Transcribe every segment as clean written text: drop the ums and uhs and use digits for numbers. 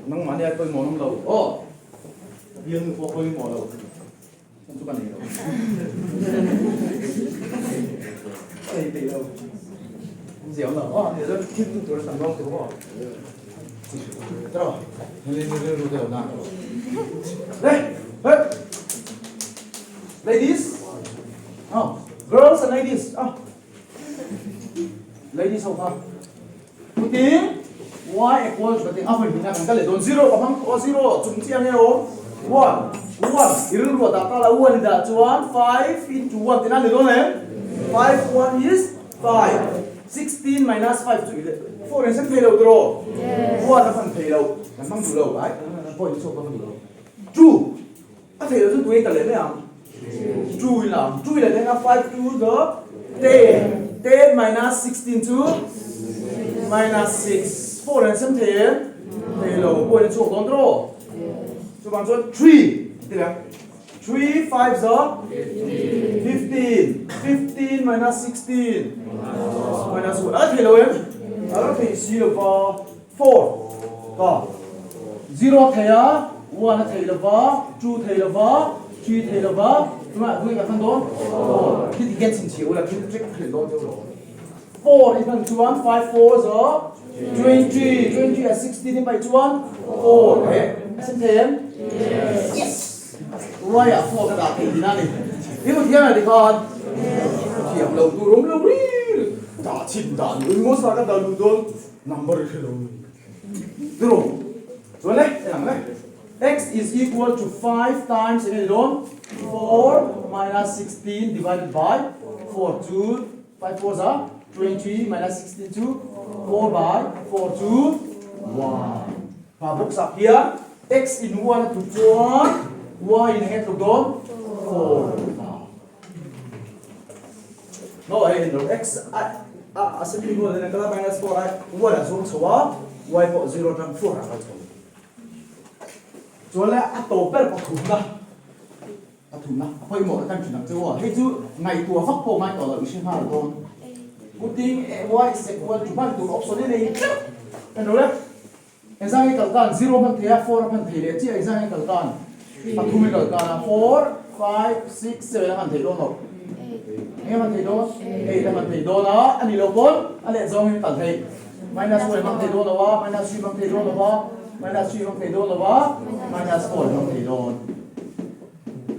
nang mani ay mo nang daw yan po ko mo daw ito ka nilo ay daw diệu nào thì rất thích tôi làm đâu đúng không rồi lên rồi nào đây ladies girls and ladies ladies không ha một tiếng y equals một tiếng phần hình này cái lấy đồn zero và bằng có zero chúng chia nhau one iru rồi ta là one đã chuan 5 into 1 thì nó lấy đồn này 5 1 is 5 16 minus 5 to 4 and some payload draw. Yes. 1 upon payload. And some below, right? Point so come below. 2. A payload is doing the level. 2 là 5 to the 10 minus 16 to minus 6. 4 and some payload. Point so don't draw. So one so 3. 3 5 so 15. 15 minus 16. Minus 1. Ở thầy em. Ở thầy 0 4. Có. 0 thầy á. 1 thầy là 2 thầy là 3 thầy là 3. Mà vui cả phân đốn. Khi thì get xin chiếu là khi thì thầy đốn cho rồi. 4 equal to 1. 5 4 so 20. 20 là 16 by 1. 4. Đấy. Xin thầy em. Yes. Right à. 4 cái đá thầy thì nào đi. Nếu mà thế này thì con. Thiểm lâu tu rống lâu đi. 다 친다. 응모사가 나누던 넘버를 해놓은. 들어. 좋네. X is equal to 5 times again 4 minus 16 divided by 4 2 5 4s are 20 minus 16 to 4 by 4 2 1. Và box up here x in 1 to 1 y in head to 4. No, I know x simply go then kala minus 4 I what is so y for 0 times 4 ra cho là tổ per có thùng na phơi một cái chuyện nào chưa hay chứ ngày tua phát phô ngay tổ là sinh hoạt rồi cú tiếng y is equal to 1 to option này anh nói đấy anh sang cái cận 0 phần thế 4 phần thế đấy chứ anh sang cái cận mà thu mình cận 4 5 6 7 phần thế luôn rồi nghe phần thế đó đây là phần thế đó đó anh đi lâu 4 anh lại dòng cận thế minus 1 phần thế đó là minus 3 phần thế đó là minus 3 phần thế đó là minus 4 phần thế đó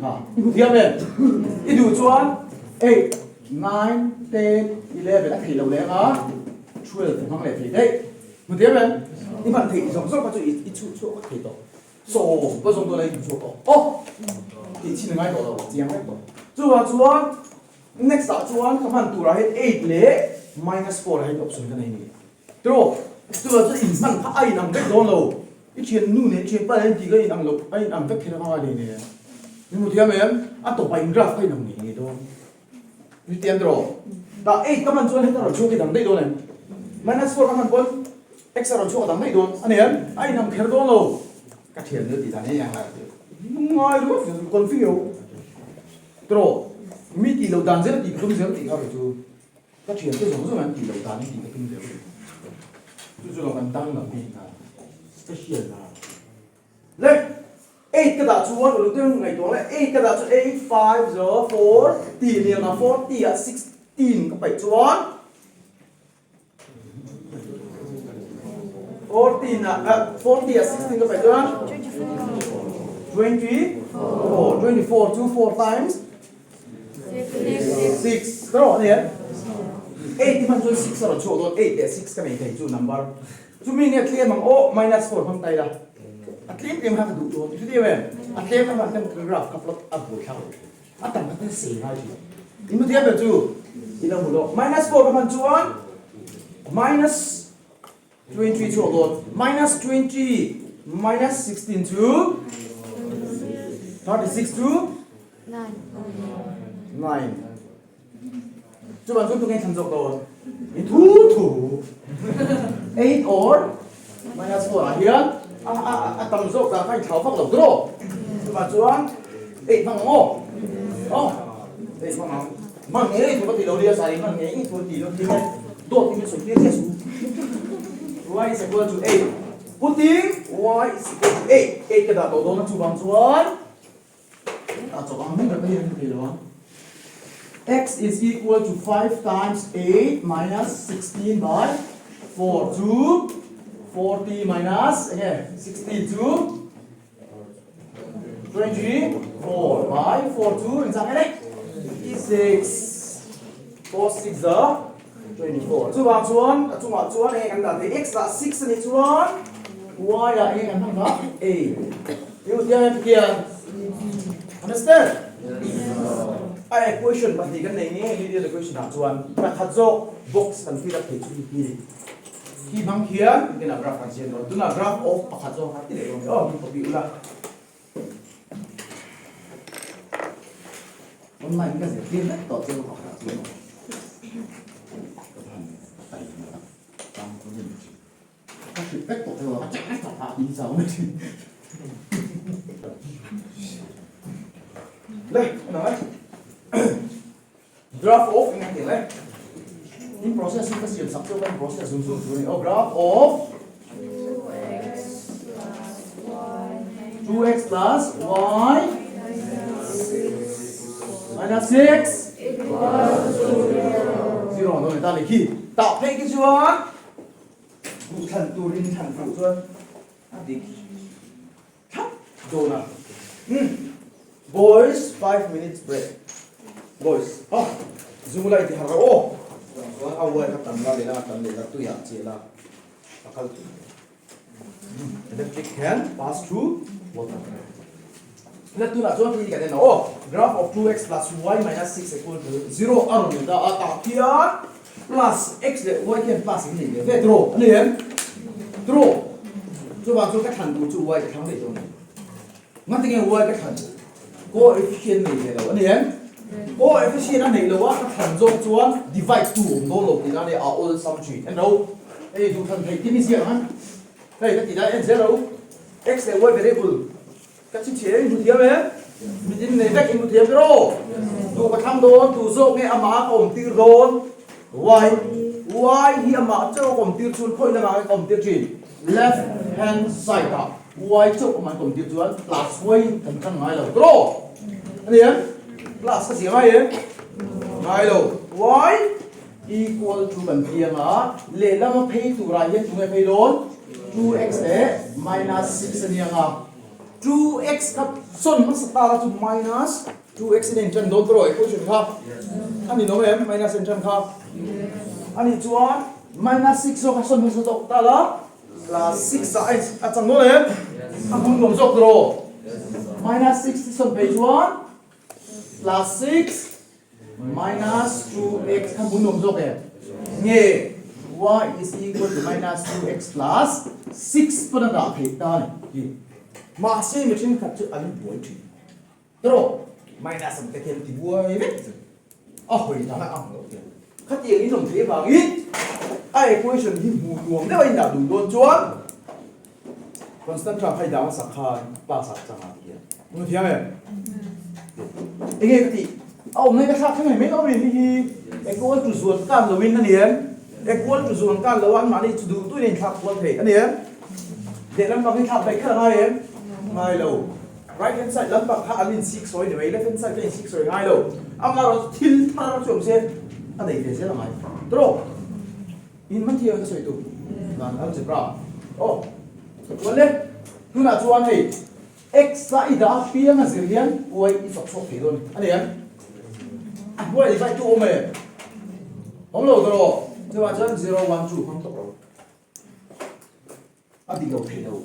ha 이거 뒤하면 이 두주안 8 9 10 11 đã thì đầu lẽ nó 12 không lẽ thì đấy một 뒤하면 이 반 thì giống số có chỗ ít chút thì đó số có 정도 này số có thì chỉ ngay đó đâu chỉ ngay đó 주안 next 주안 그만 두라 hết 8 lẽ minus 4 hết option cái này nè 들어 저 인상 ai nằm cái đó đâu cái chuyện nu này chuyện ba thì cái nằm lục ai nằm cái kia nó này nè nhưng mà theo em tổ bài graph hay nằm nghỉ đó như tiền rồi đã 8 các bạn cho hết rồi cho cái đằng đây đó này minus 4 các bạn quân x rồi cho đằng đây đó anh em ai nằm kia đó đâu các chuyện nữa thì là này là ngay đúng không còn phiếu rồi mi tỷ đầu đàn rất tỷ không dám tỷ cao phải chú các chuyện cái giống rồi tỷ đầu đàn tỷ cái kinh tế chú là mình tăng là gì cái chuyện là đây 8 cái đã chuan ở lúc ngày đó là 8 cái đã chuan 8 5 0 4 tỷ liền là 40 à 16 cái phải chuan 40 à 40 à 16 cái phải chuan 24 24 times 6 đó nè 8 thì mình chuan 6 rồi chuan 8 để 6 cái này thầy chu number chú mình nghe kia bằng o minus 4 không tay là at least em have đủ rồi chứ đi về at least các bạn cần graph couple of buổi sau at tầm cái gì ngay chứ nhưng mà tiếp được chú đi đâu một độ minus 4 các bạn chú ăn minus 20 chú rồi minus 20 minus 16 to 36 to 9 chú bạn giúp tôi nghe thằng dọc rồi thủ 8 or minus 4 là here tầm dốc là phải tháo phác đầu đó và chuan 8 bằng ô 8 bằng mang nghe thì có thể đầu đi sai mang nghe thôi thì nó thì đột thì số kia sẽ xuống y is equal to 8 putting y is equal to 8. 8 cái đó tổ nó chú bằng chuan. À cho bằng mình cái hiện cái đó. X is equal to 5 times 8 minus 16 by 4 to 40 minus again 16 to 24 by 4 to exactly đấy 56 4 6 giờ 24 chú bằng chuan này anh đã thấy x là 6 này chuan y là anh thằng đó a you can here understand equation but cái này nghe linear equation nào chuan ta khát dọc box cần phi là thể chú đi khi bằng kia cái là graph function rồi tức là graph of khát dọc khát tỷ lệ rồi mình có bị là hôm nay cái gì tiên đất tổ chức học khát dọc các sự cách tổ chức nó chắc chắn là đi sao này đây nói graph of anh em này in process chúng ta sử dụng sắp xếp process dùng graph of 2x plus y minus 6 0 rồi ta lấy khi tạo thành cái chuan đủ thần tu rin thần phụ chuan đi thấp đồ nào boys 5 minutes break boys zoom lại thì hàng ô awal ka tanda lela tu ya chela akal electric can pass through water let tu na cho thì cái này nó graph of 2x plus y minus 6 equal to 0 aron da ata kia plus x le y can plus cái này về draw anh em draw cho bạn cho các hành của chu y cái thằng này rồi ngắt tiếng y cái hành coefficient này là anh em coefficient anh này là các hành dòng chuan divide 2 đô lộc thì nó này all sum tree anh đâu đâyดูthành thầy tin gì hả đây cái gì đấy anh đâu x là y variable các chi chế anh thiếu đấy mình tin này cách anh thiếu cái đâuดูcái thằng đóดูdòng nghe ama công tiêu rồi y hi ama cho công tiêu chuan khơi là mà công tiêu gì left hand side đó y cho mà công tiêu chuan plus y thành căn ngay rồi đó anh em plus cái gì ngay ấy ngay rồi y equal to bằng kia mà lệ là mà pay to ra hiện chúng em pay đốn 2x để minus 6 này à 2x cấp son mas ta là minus 2x nên chân đốn rồi câu chuyện khác anh nhìn nó em minus chân khác anh nhìn chuan minus 6 so son mas ta là 6 là anh chẳng nói em anh không làm dọc rồi minus 6 son pay chuan plus 6 minus 2x kan bun nom jok nghe y is equal to minus 2x plus 6 pada da thei ta ni ma se mi chin khat chu an boi thi tro minus am te ken ti buai ve hoi ta na ang lo ke khat ye ni nom the ba gi ai equation hi mu nuam de bai na du don chuan constant tra khai da sa kha ba sa chang a ki mu thia me ege ti ông này cái khác này mấy ông này thì equal to zuan kan lo win anh em equal to zuan kan lo an mà đi du tôi nên khác quan thể anh em để làm bằng cái khác này cái này em ngay lâu right hand side làm bằng khác anh 6 rồi để left hand side 6 rồi ngay lâu ông nào til thà nó chồng xe anh này thì sẽ là ngay rồi in mình thiêu cái sợi tụ là anh sẽ ra quan lên cứ là chuan này x lại đã phía là gì hiền y ít sọc thì luôn anh em vậy thì phải tụ mày không lâu rồi thế mà chân 0 1 2 không tốt rồi anh đi đâu thế đâu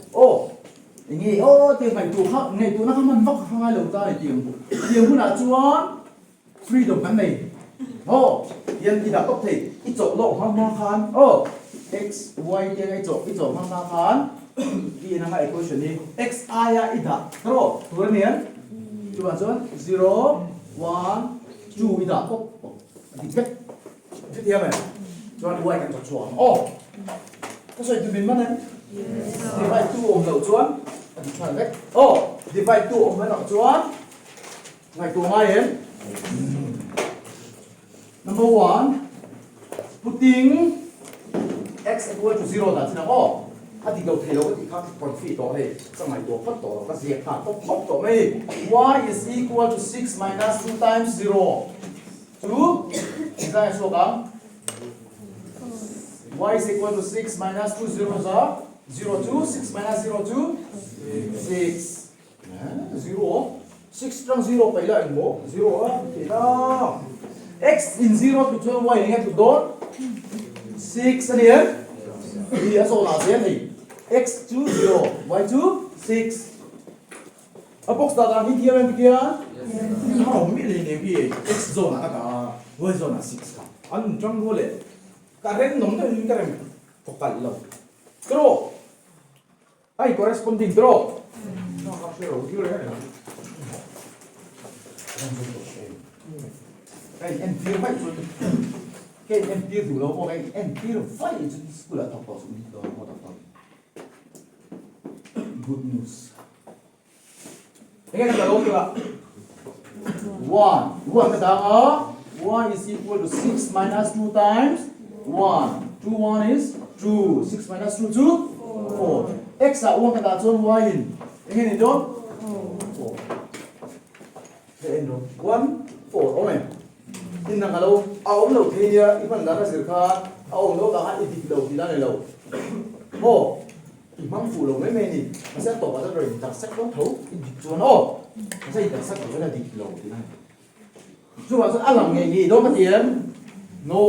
nghe tiền phải tụ khác ngày tụ nó không ăn vóc không ai lâu ta để tiền cũng là chuan freedom cái này yên thì đã tốt thì ít chỗ lộ không khan x y tiền ít chỗ không khan đi năng lại equation đi x i ít đã rồi tụ này tụ bạn chuan 0 1 chú ý đã đi cách tiếp theo này cho anh quay cảnh chuột có xoay từ bên mắt này divide 2 ôm đầu chuột đi phản cách divide 2 ôm với đầu chuột ngày tụ ngay em number 1 putting x equal to 0 là thế nào anh thì đầu thầy đâu có thì khác còn phi tổ này sang này tổ phát tổ có gì hả có phóng tổ mày y is equal to 6 minus 2 times 0 2 ra số cả y is equal to 6 minus 2 0 ra 0 2 6 minus 0 2 6 0 6 trong 0 phải là ảnh bố 0 thì đó x in 0 to 12 y nghe tụi đó 6 anh em thì ở số nào sẽ thì x to 0 y to 6 ở box đó là kia bên kia không biết là gì x zone là cả y zone là 6 cả anh trong vô lệ cả đến nóng tới những cái này có phải lâu draw ai corresponding draw nó có sẽ rồi kia đấy cái em tiêu mấy cái em tiêu đủ lâu cái em tiêu phải chứ cứ là tập vào xuống đó một tập good news cái này là đâu kìa one cái đó y is equal to 6 minus 2 times 1 2 1 is 2 6 minus 2 2 4 x là 1 cái đó cho y in cái này đó 4 cái end đó 1 4 ôi in năng alo ống lâu thì ý phần đó là sự khác ống lâu cả hai ít lâu thì là lâu ô thì mong phụ lâu mấy mẹ này nó sẽ tổ vào rồi đặt sách nó thấu in chuồn ô nó sẽ đặt sách của nó là ít lâu thì này chú bảo sẽ ăn làm nghề gì đó mà tiền no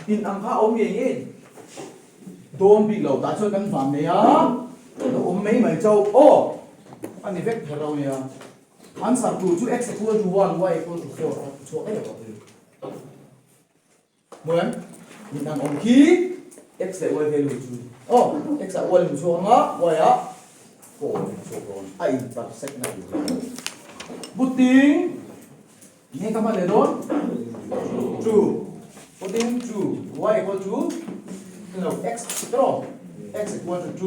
in ăn khá ống nghề gì đôm bị lâu ta chơi căn phòng này á nó ôm mấy mày châu ô anh đi vét theo đâu nhỉ answer to chú x equal to 1 y equal to 4 chỗ ấy là muốn nhìn đang ôm khí x lại y value chú ô x lại y value chú ngã y á cổ số còn ai đặt sách này bút tiếng nghe các bạn để đó true bút tiếng true y equal to no x đó x equal to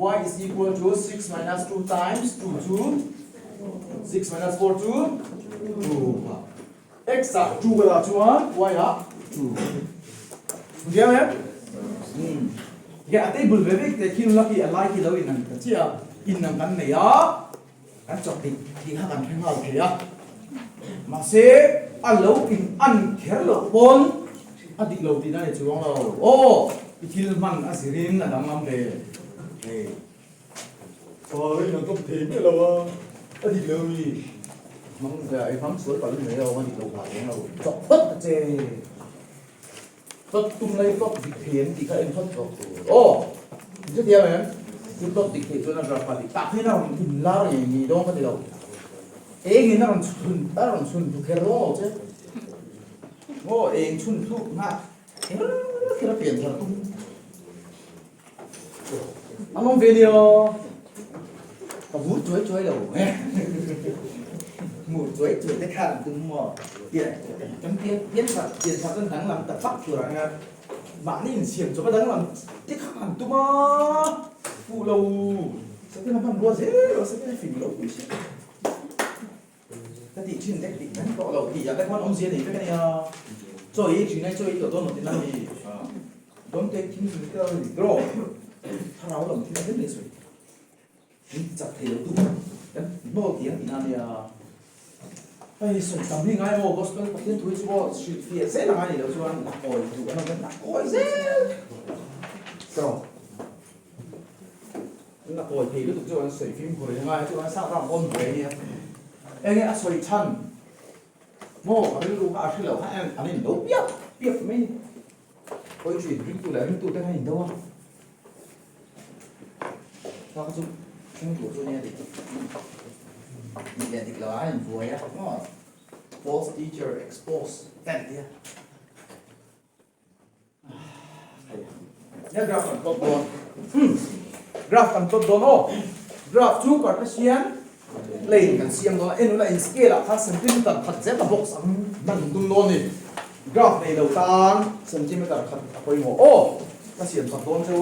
2 y is equal to 6 minus 2 times 2 2 6 minus 4 2 x là 2 là 2 y là 2 hiểu không cái table về việc thì khi nó khi align khi đâu in năng cái à in năng cái này á cái chọn thì hai bạn thấy nào thế á mà sẽ ăn lâu in ăn khéo lâu bốn ăn đi lâu thì này chú ông lâu ô khi mình ăn xí rin là đang làm về ôi nó không thêm cái lâu ăn đi lâu đi mong cái phóng suốt vào lúc này đâu ăn đi lâu phải đâu chọn bất chê tốt tung lấy tốt dịch thiến thì các em thoát tốt ô rất nhiều em chúng tốt dịch thiến cho nó ra phải tạo thế nào mình lao này gì đó có thể đâu ấy người nó còn xuân thuộc cái đó chứ ô ấy xuân thuộc mà cái nó biển thật anh mong video có vút chuối đầu một chuối cái khăn từng mò tiền trong tiền tiền thật dân thắng làm tập pháp rồi anh em bạn đi xiềng cho cái đắng làm cái khăn hẳn tụi mà phụ lâu sẽ cái làm bằng đua dễ rồi sẽ cái phình lâu cái thị trường cái thị trấn cọ lâu thì cái con ông gì thì cái này cho ý chuyện này cho ý của tôi một tiếng năm thì đón cái chính cái rồi thằng nào làm cái này rồi nhưng chặt thì tụi bao tiếng thì nào thì ai sống tạm đi ngay mà gospel phát triển tuổi cho street fair sẽ là ngay đâu cho anh đặt coi tụi nó đặt coi dễ rồi đặt coi thì lúc cho anh xem phim của ngay cho anh sao ra con về đi em nghe soi chân mô ở đây lúc à khi lâu anh ấy đâu biết mấy coi chuyện ring tụ cái này đâu à sao cái chúng tụ cho nghe thì mình là anh vui á false teacher expose cái gì nhớ graph phần tốt luôn graph phần tốt luôn ô graph chú cả cái xiên lên cái xiên đó em nói là in scale là 1 cm thật dễ là box nằm tung luôn đi graph này đầu tan cm thật quay ngô ô cái xiên thật tốt chưa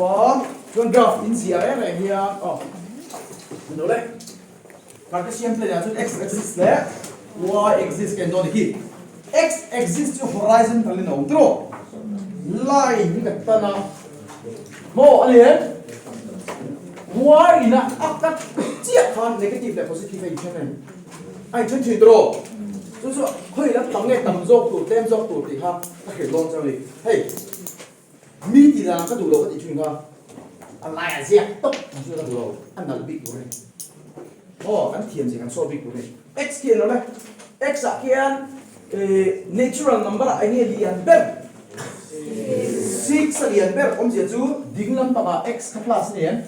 con graph in gì ấy này here ô mình nói đấy Cartesian plane là x exists đấy, y exists cái đó thì x exists your horizontal in outro line như cái tên nào mô anh liền y ina akat chia khan negative le positive ai chen này ai chen thi tro so khoi la tang le tam jok tu tem jok tu ti ha ta he long chang li hey mi ti da ka du lo ka ti chun ka an lai a zia tok an chu ka du lo an nal big tu ne oh an thiam ji kan so big tu ne x kian lo le x a kian natural number ai ne lian ber 6 lian ber om je chu ding lam pa x ka plus ne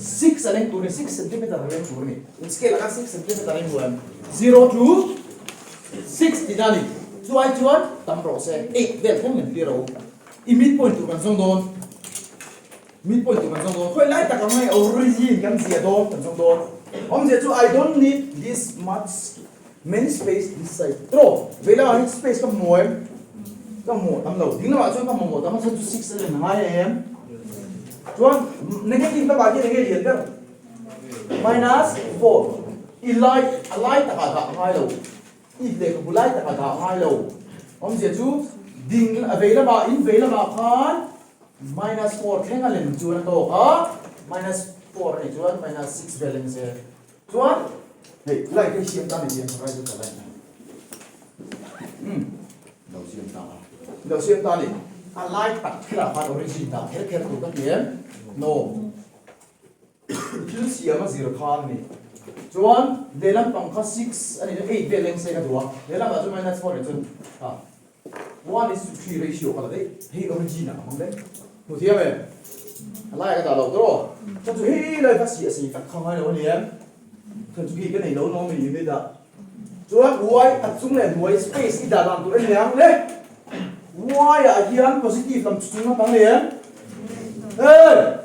6 aleng tu ni 6 cm aleng tu ni in scale ka 6 cm aleng buan 0 to 6 dinani chuai chuan tam ro se 8 vel thong nen tiro I midpoint tu kan song don midpoint tu kan song don khoi lai ta ka mai origin kan zia don kan song don om je chu I don't need this much many space this side tro vela space ka moi tam lo ding na chu ka mo tam chu 6 aleng hai em chuan negative ka ba ki negative lian ber minus 4 alai ta ka hai lo I le ka bulai ta ka hai lo om je chu ding available in available khan minus 4 thenga len chu na to ka minus 4 ni chuan minus 6 balance e chuan hey lai cái siam ta ni siam sai chu ka lai đầu siam ta ni alai tak khla pa origin ta kher kher tu ka hian no thil siam a zero khan ni chuan delam pang kha 6 ani 8 balance e ka duwa delam a chu minus 4 ni chu ha 1 is to 3 ratio ka dei hi origin a mang dei mu thia me alai ka ta lo tro chu chu hi lai fa si asi ka khang hai lo ni em kan chu ki cái này lo no mi ni da chuan y a chung le y space I da lam tu en yang le y a hian positive lam chung na tang le ê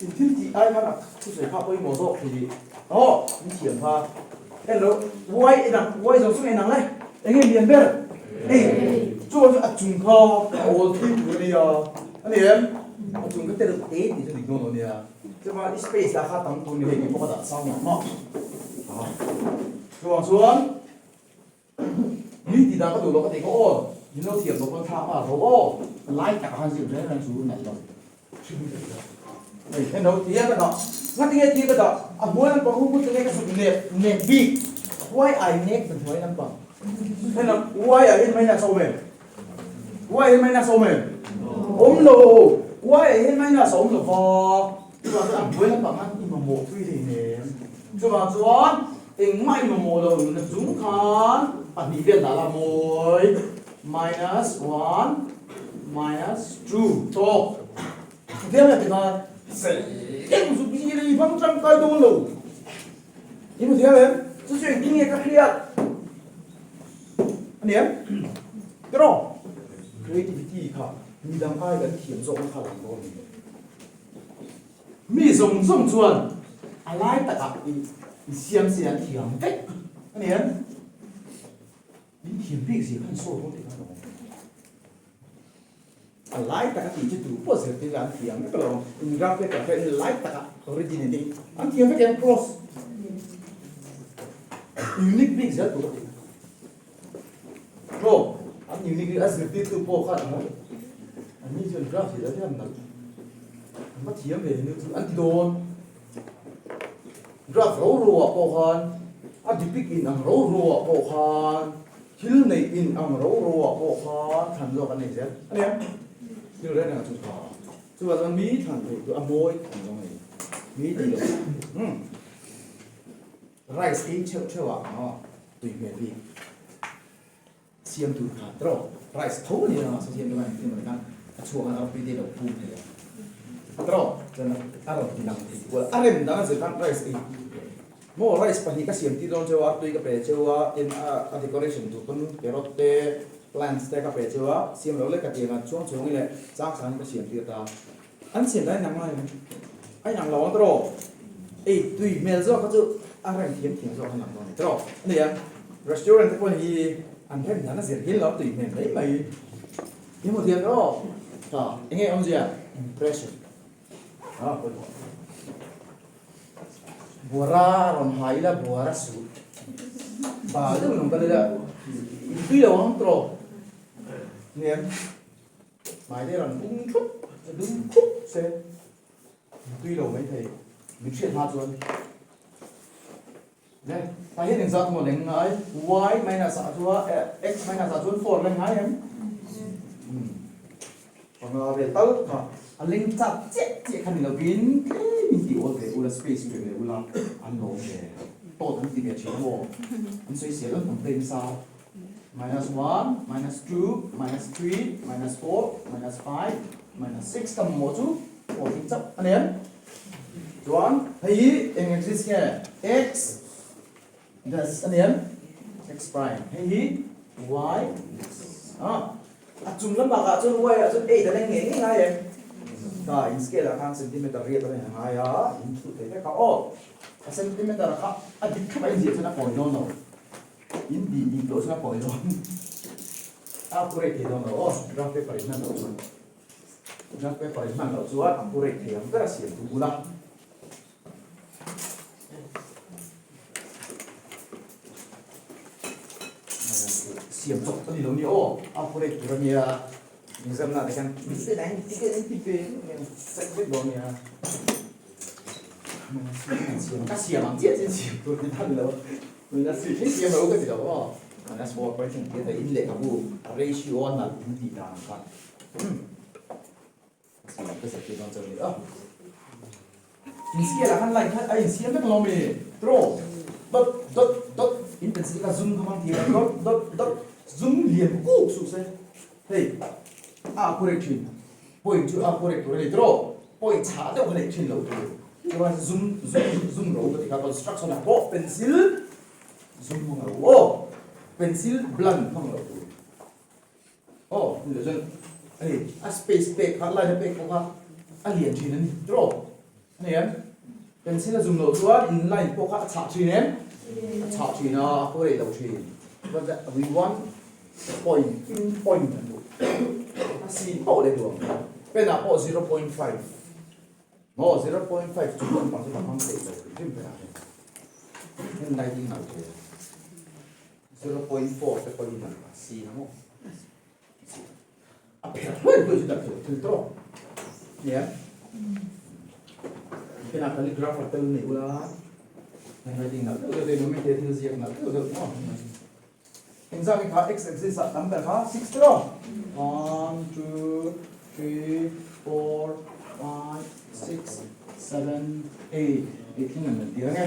in thil ti ai ma chu se pha poi mo zo thì oh ni thiam pha hello y nang y zo chung en nang le eng lian ber ê chu a chung kha all ti tu ni ya ani em a chung ka te te ni chu ni no no ni ya chứ mà space là khá tăng tu ni he ki ko da sang ma chuan chuan ni ti da ka du lo ka ti ko on ni no thiam lo kon tha ma ro o lai ta ka han ji re ran chu na lo ei no ti ya ka da ngati nge ti ka da a mo nan pa hu ku te ka su ne bi why I neck ben thoi nan pa nên là why I in mai na so men why in mai na so men om lo why in mai na so lo fa chứ mà cái với nó bằng ăn mà một phi thì nè chứ mà chuan in mai mà một rồi nó chúng khan bạn bị viên đã là một minus 1 minus 2 to thế là cái nào sẽ em dùng cái gì đi văng trong tay tôi luôn nhưng mà thế đấy chứ chuyện kinh nghiệm các kia anh em cái đó creativity cả mình đang ai cái thiểm rộng khá là ngon Mizo zong chuan alai ta ka I siam sian thiam vek ani an in thiam big si khan so ko te ka no alai ta ka ti chu tu positive an thiam ka lo in graphic ka in alai ta ka originally an thiam vek an cross unique big za tu no an unique as the tu po kha no an ni chu graphic da thiam na mà thiam về nếu anh ti don graph ro ro po khan a depict in ang ro ro po khan thil nei in ang ro ro po khan than lo kan nei je anh em như thế nào chúng ta chứ mà mi thằng thì tôi ăn môi thằng trong này mi thì được rice in chêu chêu à nó tùy miền đi xiêm tụi khát rồi rice thấu thì nó sẽ xiêm như vậy nhưng mà đang chua nó bị đi đầu phun thì tro dan aro tinang wala arem dana se kan rice i mo rice pa hi ka siam ti don chewa tui ka pe chewa in a decoration tu kun carrot te plants te ka pe chewa siam lo le ka ti na chuang chuang le chak san ka siam ti ta an siam dai nang mai ai nang lo tro ei tui mel zo ka chu arem thiam thiam zo kan nang don tro ni ya restaurant te ko hi an hem dana se hin lo tui mel dai mai ni mo thiam ro ta nghe ông gì à impression bora ron haila bora su ba de nung ka da tuy là ông tro nem mai de ron bung thúc se tuy là mấy thầy mình chuyện hạt rồi đây ta hiện hình dạng một lệnh ngay y minus x minus 4 lệnh ngay em còn về tao lệnh chặt chết khăn là pin mình chỉ ôn về ula space về ula ăn đồ về tốt hơn thì về chuyện bộ anh suy xét hơn tên sao minus 1 minus 2 minus 3 minus 4 minus 5 minus 6 cầm một chút một tính chấp anh em John, thấy em exist nghe x das anh em x prime thấy y chung lắm bạc chung y chung a đã nghe ngay em rồi in scale là 1 cm rate này hay á in chút thế cái ô cm là khác đi cái gì cho nó khỏi nó in đi đó cho nó khỏi nó accurate thì nó graphically nó graphically nó cho accurate thì rất là xịn đủ lắm siam chok tadi lo ni accurate tu ni exam na dengan bisa dah tipe set web lo ni siam ka siam ang dia siam tu ni tan lo ni na siam lo ka ti lo na 4.1 dia dah in le kabu ratio na di da kan siam ka sa ti don zo ni in scale lah kan lain kan ai siam ka lo me tro dot in pencil ka zoom ka mang ti dot zoom liền cũ sụp xe hey accurate point to accurate rồi draw point trả được cái trên lầu rồi các bạn zoom rồi thì các construction là bộ pencil zoom không lầu pencil blunt không lầu bây giờ hey space khác lại space khác liền trên này draw này em pencil là zoom lầu xuống inline bộ khác trả trên em trả trên nó accurate lầu trên but we want point si po le do pena po 0.5 mo 0.5 chu con pa sa pang sai rim pena en dai ding na 0.4 pe point na si na mo a per lo do da tu tro ya pena calligraph tel ni ula en dai ding na do de no me te tu si na do no example का x axis number का 6 करो 1 2 3 4 5 6 7 8 18 नंबर दिया है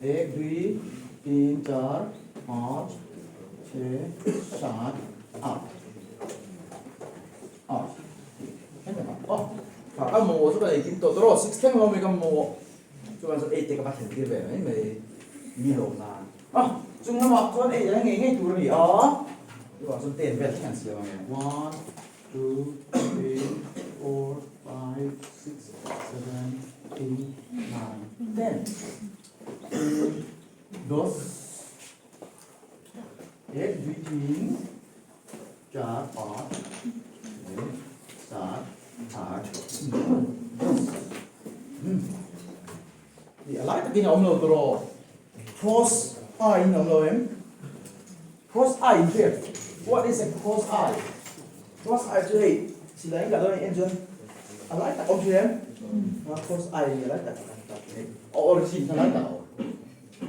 1 2 3 4 5 6 7 8 है ना का mô số này kiếm tổ đó 6 thêm không mấy cái mô cho bạn số 8 cái bắt thành kia về mấy Mizo là chúng nó mặc cho này là nghe tụi này rồi số tiền về thì siêu này 1 2 3 4 5 6 7 8 9 10 dos एक दुई तीन चार पाँच सात आठ thì lại cái nào ông rồi cross I know him. Cross I here. What is a cross I? Cross I today. Chị lấy cả đôi em chưa? I like that ông chưa em? Cross I like that. Origin I like that.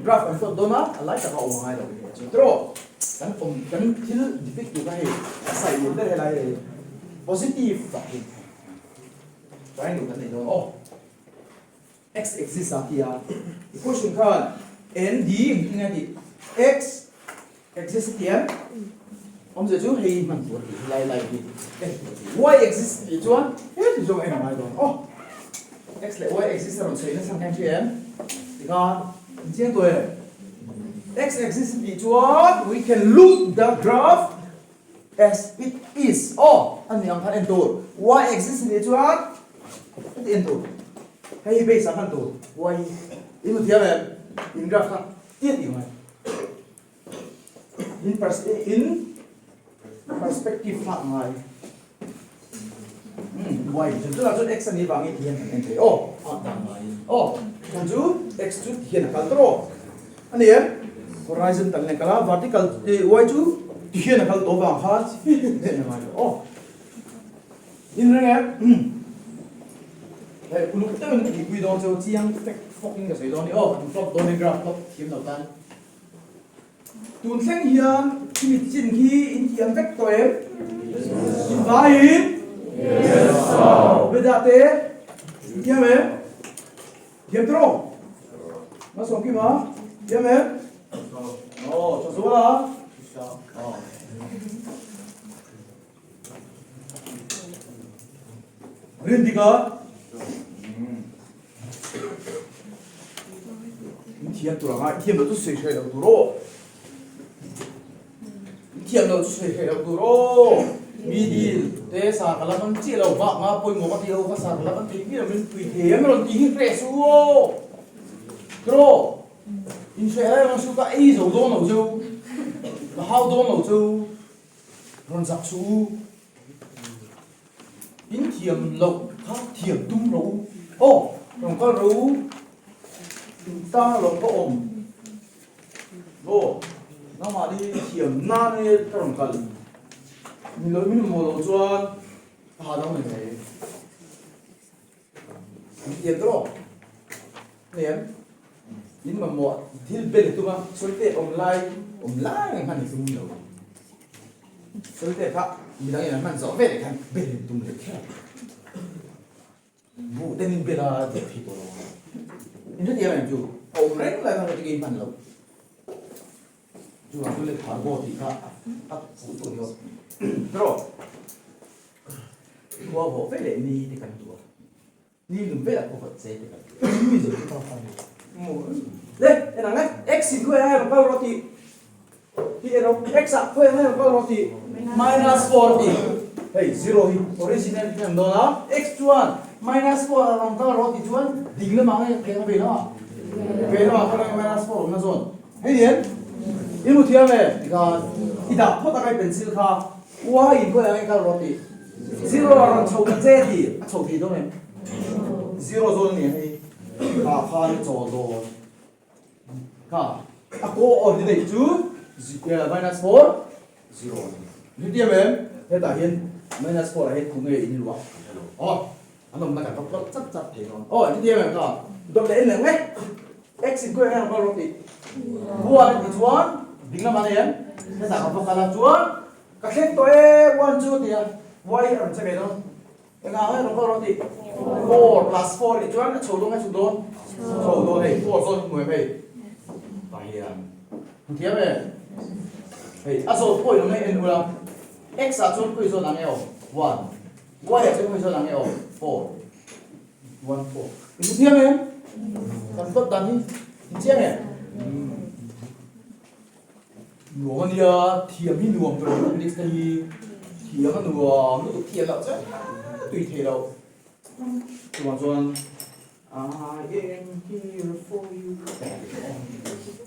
Graph and photo mà I like that ông hai rồi. Draw. Cái thiếu defect của cái sai điểm đây là positive vậy. Cái này cái này rồi. X axis à kia. Equation kan n d nghe thì x axis tiền ông giờ chú hay bằng tuổi thì lại thì y axis thì chú hết thì dùng em nói rồi x lại y axis rồi chơi nó sang em chứ em thì con riêng tuổi x axis thì chú we can look the graph as it is anh em thấy em tuổi y axis thì chú cái em tuổi hay bây giờ anh tuổi y in một theo em in graph khác tiết gì mà in perspective khác ngoài y chúng ta là x này bằng cái thiền anh thấy thằng chú x chú thiền là control anh em horizon tầng này cả vertical y chú thiền là control bằng hard in rồi em คุณลูกเต้นที่คุยโดนเจ้าที่ยังฟอกกิ้งกับใส่โดนนี่ฟอกโดนในกราฟฟอกทีมเหล่านั้นตูนเส้นเฮียนที่มีจินที่อินเทียนเวกตัวเองอินไวอินเวดาเต้เทียมเองเทียมตรงมาส่งกี่มาเทียมเองโอ้ชอบสุดละเรียนดีกันเทียมตัวง่ายเทียมเราต้องใส่ใช้เราตัวโรเทียมเราต้องใส่ใช้เราตัวโรมีดีเตะสากละมันเจี๊ยเราบ้ามาปอยงอที่เราภาษาละมันตีนี่เราเป็นตีเทียมเราตีให้เฟรชโว้โรอินเชลเราสู้กับไอ้โจโดนเราจูแล้วฮาวโดนเราจูรันจักสู้อินเทียมเราถ้าเทียมตุ้มเราโอ้เราก็รู้ตาเราก็อมโอ้น้ำมาดิเทียมหน้าเนี่ยตรงกันมีเราไม่รู้โมเราจวนหาเราไม่ได้เทียมตรงเนี่ยยินมาหมดที่เป็นตัวมาสุดเตะอมไล่มันนี่ซุ้มเราสุดเตะครับมีอะไรอย่างมันสอบเป็นกันเป็นตุ้มเด็กแค่บูเต้นเป็นอะไรเด็กที่ตัวini dia yang ju, orang lain kalau kita gimana lo, ju aku lihat harga tiga, foto dia, terus, gua bawa vele ni dekat tu, ni belum vele aku buat saya dekat, ini Mizo kita apa ni, leh, enak leh, X itu yang kalau roti, ini X apa yang kalau roti, minus 40, hey zero hi, original yang dona, X cuan. minus 4 orang tahu roti cuan tinggal mana yang kena bela apa yang minus 4 mana zon ini ini mutiara jika tidak kau tak kayak pensil kah wah ini kau yang kalau roti zero orang coba jadi coba itu nih zero zon ni kah kan coba kah aku ordinate itu minus 4 zero ini dia kita ini minus 4 ini kau ini luar oh anh ông ta cả tóc chắc chặt thì còn ôi cái kia mà tôi để lên đấy x xin quên hay là bao nhiêu tỷ buồn thì chuan tính là bao nhiêu cái sản phẩm là chuan các khách tôi one two thì y ở trên này đâu cái nào ấy nó bao nhiêu tỷ 4 plus 4 thì chuan nó trổ luôn này 4 rồi 10 về phải à tiếp về thì số phôi nó này n đâu x là chuan phôi số là nhiều 1 y là chuan phôi số là nhiều 4 1 4 itu dia men tempat tadi dia men luang dia thiam hi luang pro list hi thiam an luang nó thiam lão chứ tùy thế đâu chuan chuan I am here for you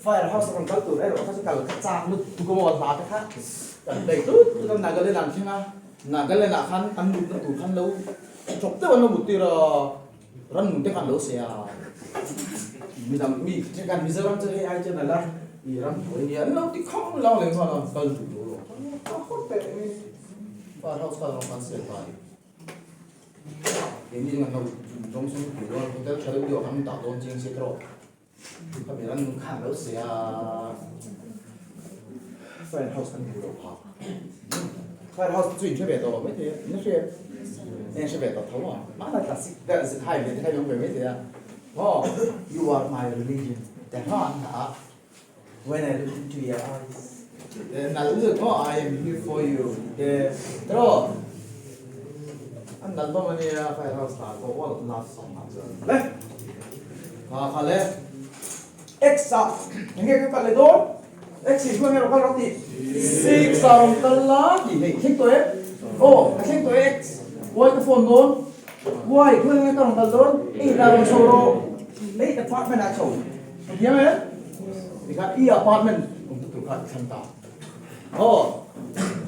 firehouse kan kal tu ero ka kal ka chang lu tu ko mo ba ta kha kan dei tu kan nagal le nan thina nagal le na khan an lu tu khan lo chọc tới nó một tia rắn một cái khăn lỗ xe mình làm mi trên căn Mizo rắn chơi ai chơi này là thì rắn thổi thì nó thì không lao lên mà nó cần chủ đồ không tệ và nó sao nó phản xạ phải cái gì mà nó trong số của nó có thể thấy được hắn tạo tôn chính sẽ rồi các bạn rắn khăn lỗ xe phải house kan nhiều đâu phải house chuyển cho bé đó mấy thế nó sẽ nên sẽ về tập thấu à, má là classic, cái sự thay về thay giống về mấy thế à, oh, you are my religion, that's not hả, when I look into your eyes, then I look, oh, I am here for you, okay, rồi, anh đặt bao nhiêu phải học start có một last song đấy, khá lẽ, x à, những cái bạn lấy tốt, x thì phương nghe nó có gì, six sao tân lá gì này thích tôi ấy, oh, cái thích tôi x Why the phone loan? Why? Kung nga ito ng loan? Darong soro. Late apartment na show. Hindi mo yan? Ika apartment. Kung tutukat santa. Oh.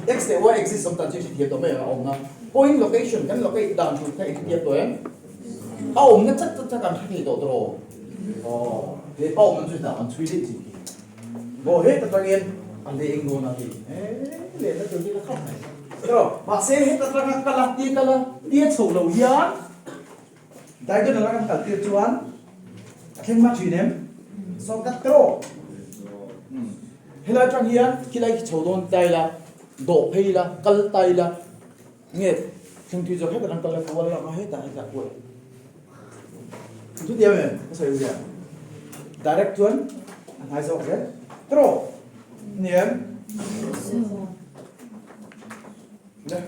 X de why exist sometimes yung dito may om na. Point location kan locate down to kay dito yan. Om na chat kan dito dro. Oh. De om man sudah man tweet it. Go hit the again. Ang leeng go na din. Le na to dito ka. Rồi, bà sẽ hết tất cả các lát tiên là tiên sổ đầu hiến đại tôi nói rằng tiêu chuẩn thêm mắt chuyện em so cắt trâu hay là trong hiền khi lại chầu đồn tay là đổ hay là cල් tay là nghe không thì cho hết là cl là phụ là hết tại là phụ chút điểm này có sao vậy direct chuẩn hai dòng hết trâu niệm đây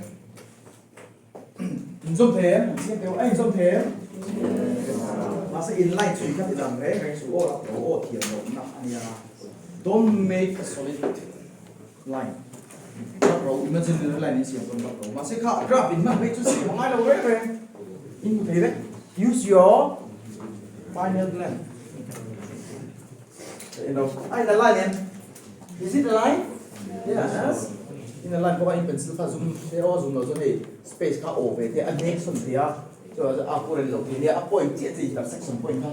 dùng thế xem theo anh dùng thế mà sẽ inline suy các cái đằng đấy cái số ô thiền nó nặng anh à don't make a solid line bắt đầu imaginary line xem con bắt đầu mà sẽ khảo graph in mà mấy chút xíu không ai đâu đấy về in thế đấy use your final plan you know ai là line em is it a line yes in a line có anh pencil pha zoom thế ô zoom nó rồi thì space khá ổ về thế anh make xong thế à rồi à cô lên đầu thì này à point chết gì là section point khác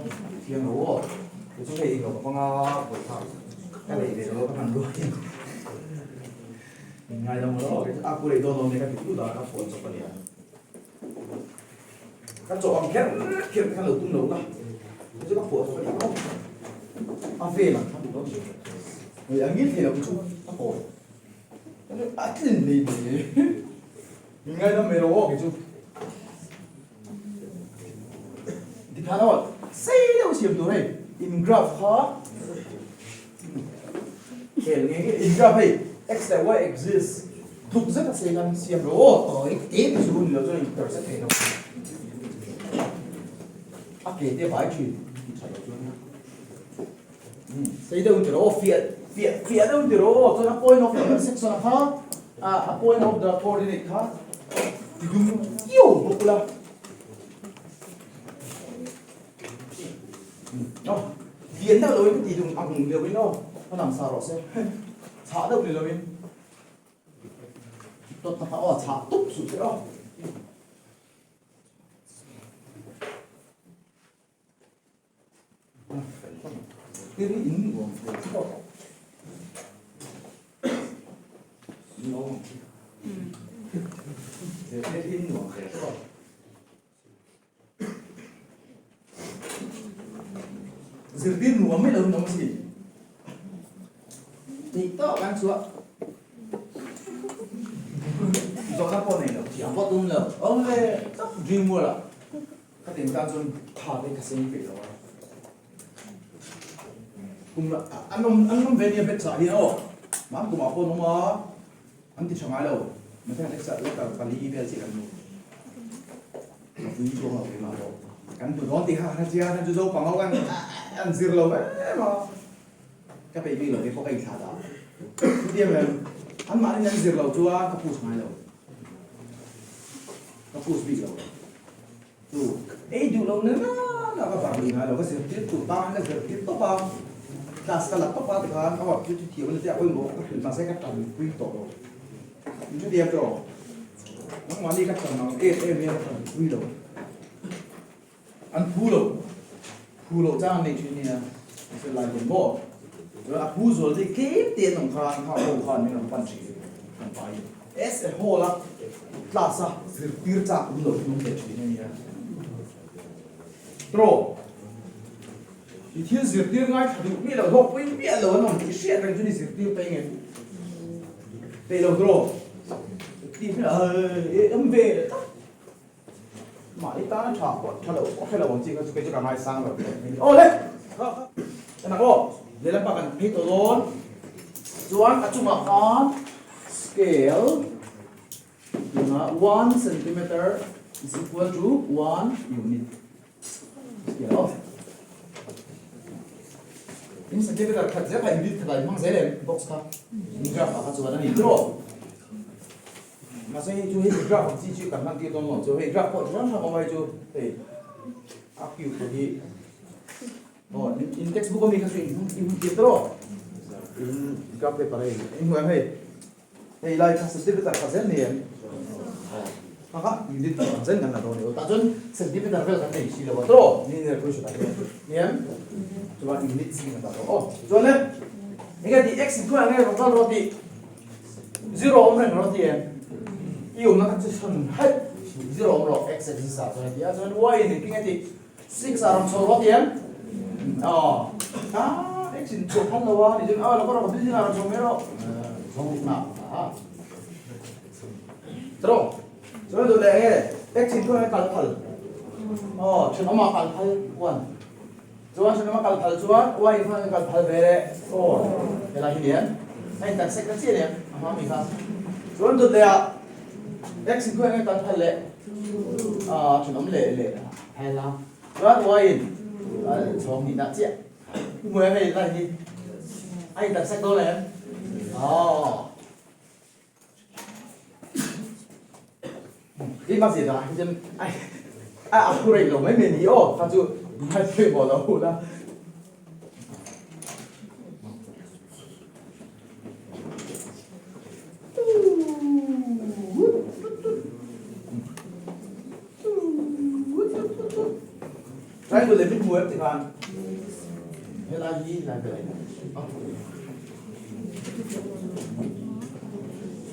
thì nó thì chúng thầy nó có buổi thảo cái này để nó thằng đuôi ngay đâu nó cái à cô lên đâu nó cái thứ đó nó phun cho cái này các chỗ ông khép khép cái lỗ tung lỗ đó chứ các phun cho cái này không à về mà không được đâu người anh nghĩ thì là cũng không phun nó ắt lên đi ngay đó mày đâu cái chú thì khá là xây đâu xiêm tụi này in graph khó kể nghe in graph này x và y exist thuộc rất là xây làm xiêm rồi tới tiếp xuống nữa rồi tự sẽ thấy đâu à kể tiếp phải chuyện xây đâu thì đó phía đâu thì đó cho nó point of the section là khác à point of the coordinate khác thì đúng nhiều bộ là biến đâu rồi thì dùng ăn nhiều với nó làm sao rồi xem xả đâu thì rồi tôi tập ở xả túc sụt cái đó cái ý của nó cái ý của dự tiên nó mới lớn nó gì thì to bán xuống do các con này nó chỉ có tung lờ ông lê tất dream mua là các tiền ta chôn thả cái cái sinh vị rồi cùng là anh không về nhà biết sao đi đâu mà cùng bảo con nó mà anh thì chẳng ai đâu mà thấy anh sợ lúc cả quản lý về chỉ cần vui cho họ cái mà đâu cắn tụi nó thì hàng chia hàng cho dâu bằng áo ăn zero lâu vậy mà các baby là cái có cái thả đó tiếp là anh mà anh ăn zero lâu chưa các phụ mai lâu các phụ bị lâu tụ ấy tụ lâu nữa là các bạn mình là cái sự tiếp tụ ba cái sự tiếp tốt bao là sẽ là tốt bao thì các bạn chú thiếu là sẽ quên bộ các hình mà sẽ cắt tầm quy tổ chú tiếp rồi nó mà đi cắt tầm nó em quy đầu anh phu lộ trang này chuyện này sẽ lại một bộ rồi à phu rồi thì kiếm tiền đồng khăn họ đồng khăn nên làm chỉ làm phải s hồ là class à sự tiêu trả cũng được không để chuyện này rồi thì thiên diệt tiêu ngay thật đúng biết là học với biết là nó chỉ xét ra chuyện diệt tiêu tay nghe tay lâu rồi tìm là âm về mà ít ta chọn có phải là bọn chị có cái mai sang rồi ô đấy cái nào cô để làm bạn thấy tôi luôn Chuan at chung con scale là 1 cm is equal to 1 unit scale ini cm thật rất là unit thật là mang giấy lên box ka graph à cho bạn nhìn rồi mà sẽ chú ý graph chỉ chú cảm năng tiêu toán một chú ý graph của chúng ta không phải chú thì áp dụng thì in textbook có mình cái chuyện in kia đó in graph paper này in người hay thì lại các cm thật rất nhiều maka unit thật ngắn là đâu nếu ta chọn cm thật rất này chỉ là đó nên là câu chuyện này nhé chúng ta unit gì là đó cho nên cái gì x equal này chúng ta nói thì 0 này nó thì yêu nó sẽ thành hết 0 rồi x axis sao rồi thì y thì cái gì 6 around so what tiền x in chụp hắn đâu thì nó có đâu biết nào chụp mấy đâu không nào rồi rồi để x in thôi cái phật chúng nó mà cái phật one rồi chúng nó mà cái phật chuan y phải cái phật về 4 cái là gì đấy anh ta sẽ cái gì đấy mình không rồi để x in thôi cái phật lệ chúng nó lệ hay là rồi y cho mình đặt chuyện mười này là gì anh đặt sách đó này cái bác sĩ đó anh chân anh aku rầy rồi mấy mình ý phát chú hai chơi bỏ đâu ra Try to limit muat thì kan. Thế là gì là cái này.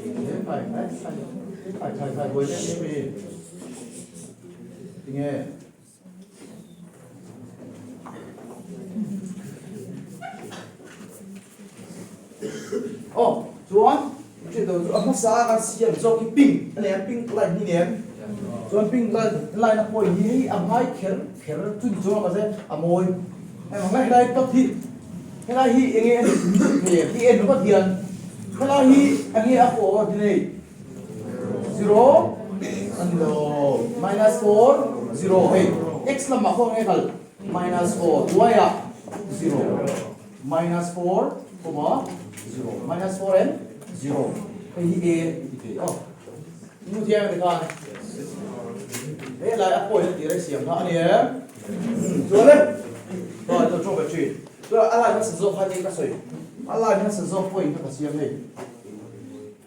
Thế phải với cái gì? Nghe. Chuan, chuyện đầu nó xa cái xiêm do cái ping, anh em ping lại như thế. Chuan ping lại nó coi như hai khéo chun cho mà thế, mồi. Em nói đây cấp thị, cái này hi anh em thì em nó có tiền, cái này hi anh em có cái này 0 and minus 4 0 x là mà không nghe thật minus 4 y 0 minus 4 0 minus 4 and 0 cái hi a như thế này con thế là áp phổi thì đấy xiêm nó này rồi đấy rồi tôi cho cái chuyện rồi anh nó sử dụng hai cái sợi anh nó sử dụng phổi cái xiêm này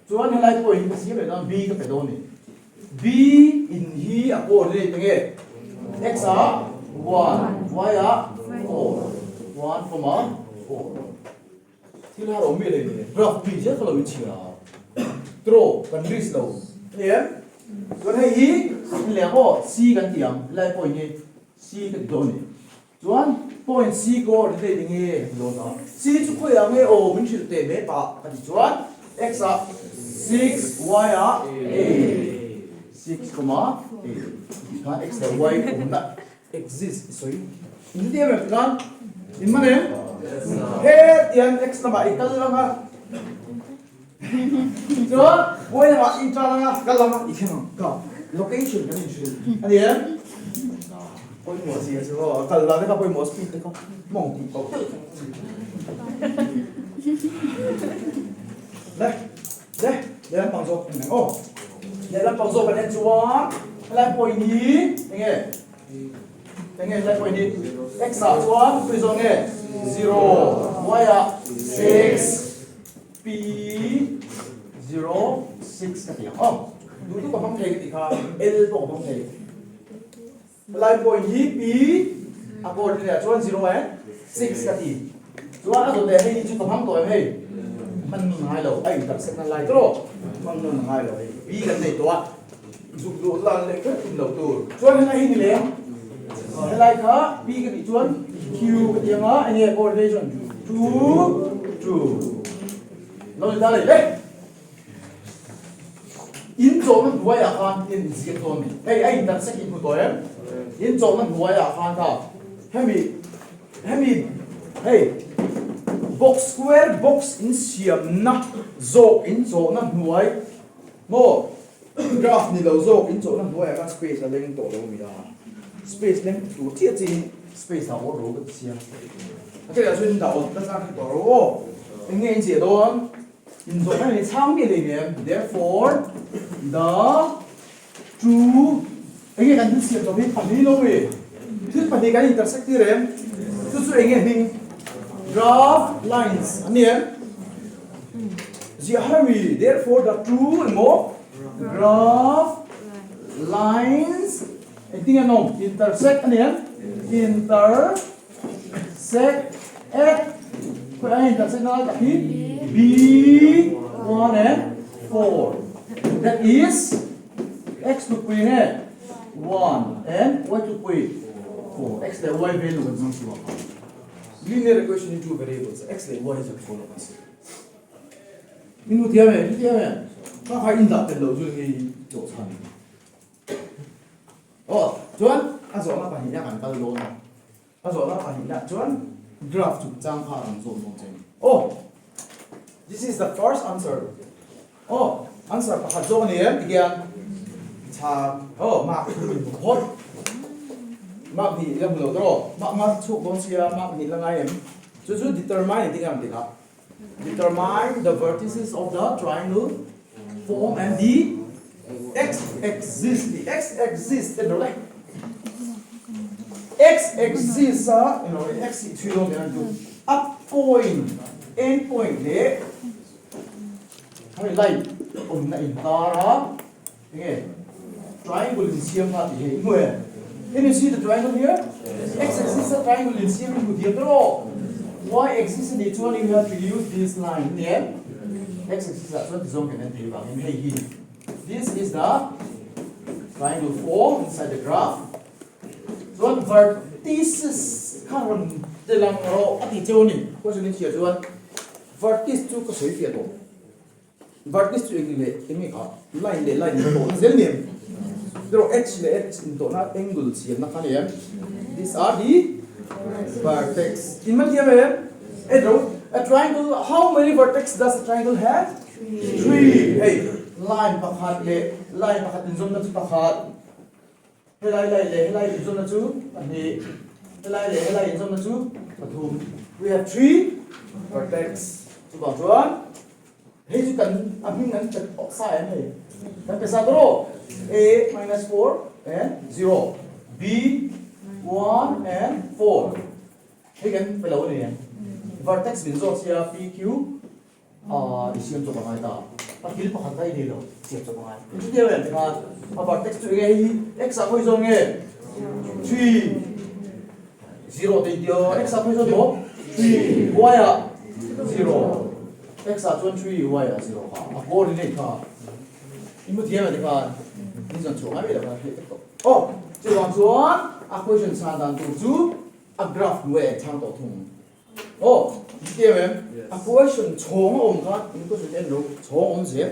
rồi anh lại phổi cái xiêm này nó b cái phải đâu này b in hi áp phổi đây tiếng nghe x a 1 y a 4 1 4 thì là rồi mình này graph b chứ không là mình chỉ là draw cần risk đâu nhé rồi hay hi lẽ có c cái tiếng lại phổi như c cái đâu này Chuan point C go để đi nghe lo đó C chú coi ang nghe o mình chỉ để bé ba cái chuan x a 6 y a 8 6, 8 x là y cũng đã exist sorry in dia mà kan in mana hết tiền x là bảy cái là mà chuan y là bảy cái là cái là mà ý không location cái gì anh em Poi mo si so kalla ne ka poi mo speed ka mong ti ko đây là bằng số đây là bằng số cái này chúa lại poi ní nghe lại poi ní x à chúa bây giờ nghe 0 y à 6 p 0 6 cái gì đủ thứ bằng thầy thì cả l bằng thầy lại point hi p according to 0 and 6 cái gì chuan ở đây hay chú tập ham tuổi hay mình hai lầu anh tập sẽ là lại rồi mình hai lầu p cái này to giúp đủ là lấy cái lầu tuổi chuan hay như thế hay lại cả p cái gì chuan q cái tiếng á anh em coordination true nói ra đây đấy in chỗ nó đuôi à con in gì cái thôi hey anh đặt sách in của tôi em in chỗ nó đuôi à con ta hey box square box in xiêm na zo in chỗ nó đuôi mo graph ni lâu zo in chỗ nó đuôi à con space là lên tổ đâu mi da space lên tổ chia chi space là ô đồ cái xiêm cái là chuyên đầu nó ra cái tổ ô anh nghe gì đó in chỗ này sang cái này therefore the true anh nghe cái xiêm cho biết phần đi đâu vậy thứ phần đi cái intersect đi đấy thứ số anh nghe hình graph lines anh em gì hurry therefore the true more graph lines anh tiếng anh không intersect anh em intersect at cái anh intersect nó là gì B1 and 4 that is x to quy nè 1 and y to quy 4 x là y value vẫn giống như vậy linear equation in two variables x là y is a 4 of us inu thiam mẹ các phải in đặt tên lâu rồi thì chỗ thành chuẩn rồi nó phải hiện ra cảnh bao lâu nào rồi nó phải hiện ra chuẩn graph chụp trang phá làm rồi không chừng this is the first answer answer hạt giống này em thì cha mark hot mark thì làm lâu rồi mark chụp con xia mark thì là ngay em chú determine thì làm gì cả determine the vertices of the triangle form and the x exists in the right x exists x is zero up point end point để hay lại này ta okay triangle in siam ha thì hệ người can you see the triangle here x exists a triangle in siam in the other y exists in each one you have to use this line here x exists at one zone can be found in here this is the triangle form inside the graph so vertices current the lang ro ati choni ko juni chia chuan vertice chu ko soi fia to vertice chu le emi ka line le line to na zel nem dro h le h in to na angle siam na kan yam these are the vertex in man here a triangle how many vertex does a triangle have 3 hey line pakhat in zone na chu pakhat helai in zone na chu ani helai in zone na chu pathum we have 3 vertex chu ba chuan hey chu kan aming nan chat oxide an hey kan pesa dro a minus 4 and 0 b 1 and 4 hey kan pela ni vertex min zo sia pq isiam chu ba ngai ta pakil pakhat dai de lo siam chu ba ngai chu dia wen ka vertex chu ge x a khoi zo nge 3 0 de dio x a khoi zo do 3 y a 0 x a chuan 3 y a 0 ha a ko ri nei kha imu dia wen ka ni zon chu ngai la ka chu wang chuan a question sa dan tu chu a graph we chang to thum dia wen a question chong om kha ni ko chu en lo chong om je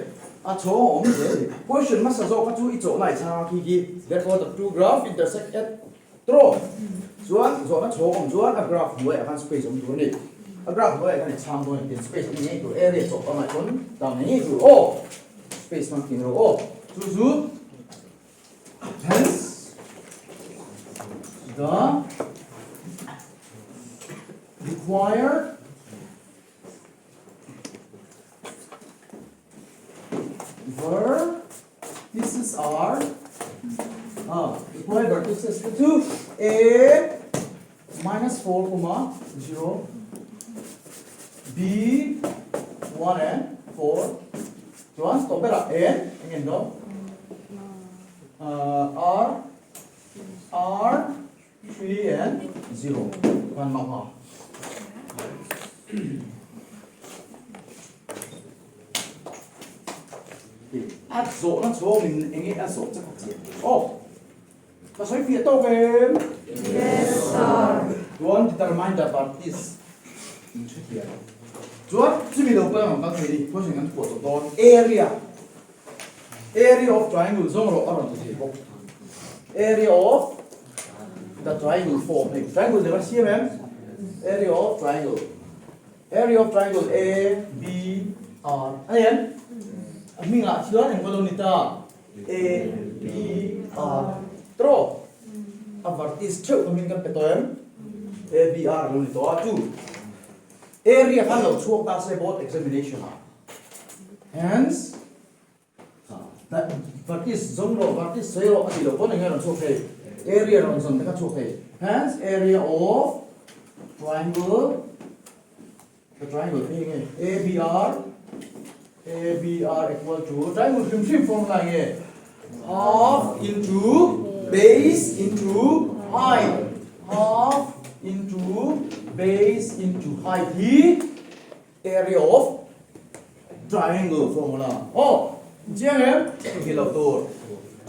a chong om je question ma sa zo ka chu I cho nai cha ki therefore the two graph intersect at draw chuan zo na chong om chuan a graph we a kan space om tu ni a graph we kan chang do in space ni nei tu area cho ka mai kon dang nei tu space man kin ro chu hence the required vertices are required vertices to a minus 4 comma 0 b 1 and 4 chuan stop era n again do r 3 and 0 kan ma ha at zo na cho min engi a zo cha chi ka soi fi to game yes sir don't determine the vertices in here chuan chumi lo pa ma ka thei ko jing an ko to don area of triangle zong ro aron to thei bo area of the triangle form triangle never see ma'am area of triangle a b r ayan mình lại chứa thành colonita a b r tro a vertice cheu mình kan petoem a b r colonita tu area kan lo chuak ta se board examination hence that vertice zone ro vertice zero ati lo kon ngai ron chuak he area ron zone ka chuak he hence area of triangle the triangle ABR equal to triangle trim formula here half into base into height half into base into height the area of triangle formula chiang em cái lầu tour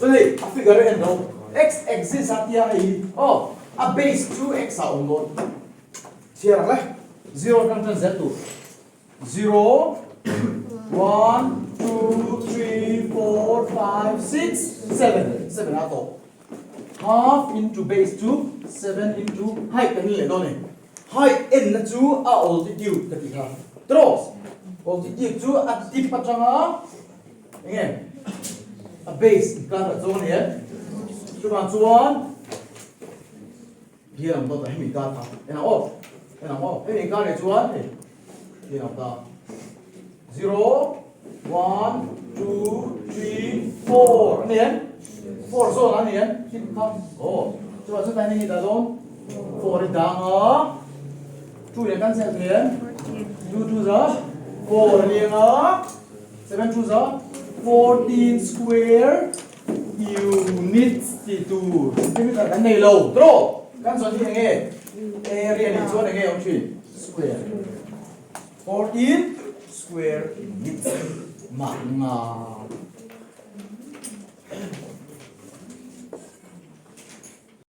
cho nên a figure end đâu x exist at here ấy a base 2x à ông luôn chia ra đấy 0 căn thân z to 0 1 2 3 4 5 6 7 7 ato half into base 2 7 into height cái này đâu này height n là 2 a altitude cái gì hả Terus, altitude 2 at tip patanga nghe a base kan ở zone này chúng ta chuan here làm đâu tại mình ta thà em nào em mình cái này chuan này here làm ta 0 1 2 3 4 anh em 4 zone anh em tip không chúng ta sẽ tay này ta zone 4 đi down ở 2 để căn sẽ thế 2 giờ 4 đi ở 7 2 giờ 14 square units to cái là cái này lâu trộn căn số như nghe area này chỗ này nghe ông chuyển square 14 square units mạng